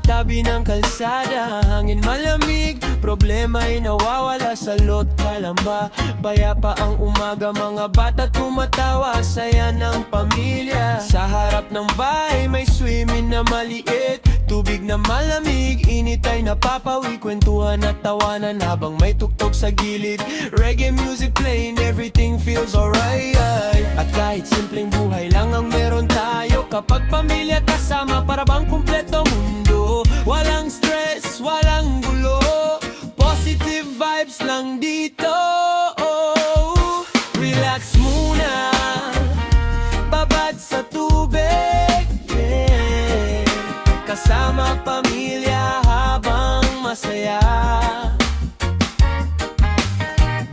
tabi ng kalsada, hangin malamig, problema'y nawawala sa lot kalamba. Payapa ang umaga, mga bata tumatawa, saya ng pamilya. Sa harap ng bahay may swimming na maliit, tubig na malamig, init ay napapawi. Kwentuhan at tawanan habang may tuktok sa gilid. Reggae music playing, everything feels alright. At kahit simpleng buhay lang ang meron tayo, kapag pamilya kasama, para bang kumpleto mundo. Walang stress, walang gulo, positive vibes lang dito. Relax muna, babad sa tubig, yeah. Kasama pamilya habang masaya.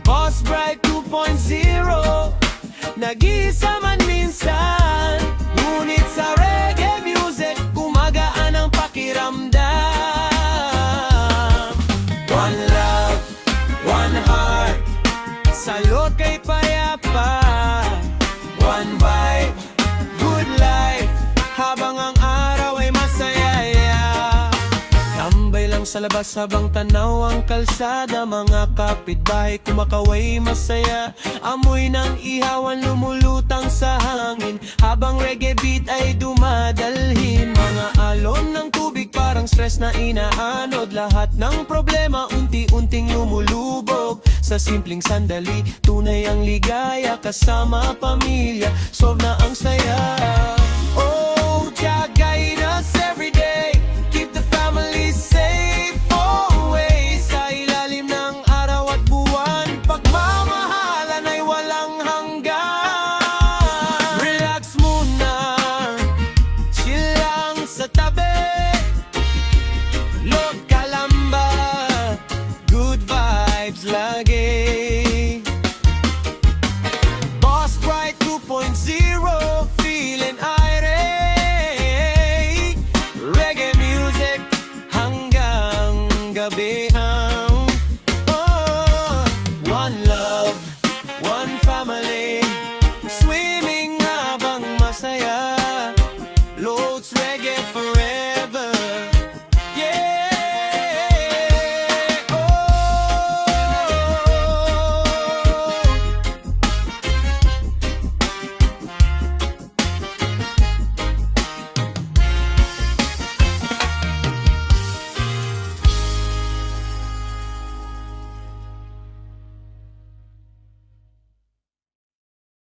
Boss Bright 2.0, nag-iisa man minsan, ngunit sa reggae music gumagaan ang pakiramdam. One love, one heart, salot kay payapa. One vibe, good life, habang ang araw ay masaya. Tambay lang sa labas habang tanaw ang kalsada, mga kapitbahay kumakaway masaya. Amoy ng ihawan lumulutang sa hangin, habang reggae beat ay dumadalhin. Mga alon ng tubig parang stress na inaanod, lahat ng problema unti-unting lumulubog. Sa simpleng sandali, tunay ang ligaya, kasama pamilya, solve na ang saya. Oh, Jah guide us every day, keep the family safe always. Sa ilalim ng araw at buwan, pagmamahalan ay walang hanggan. Relax muna, chill lang sa tabi, Lord kalamba, good vibes lagi. Boss Bright 2.0, feeling irate, reggae music hanggang gabi.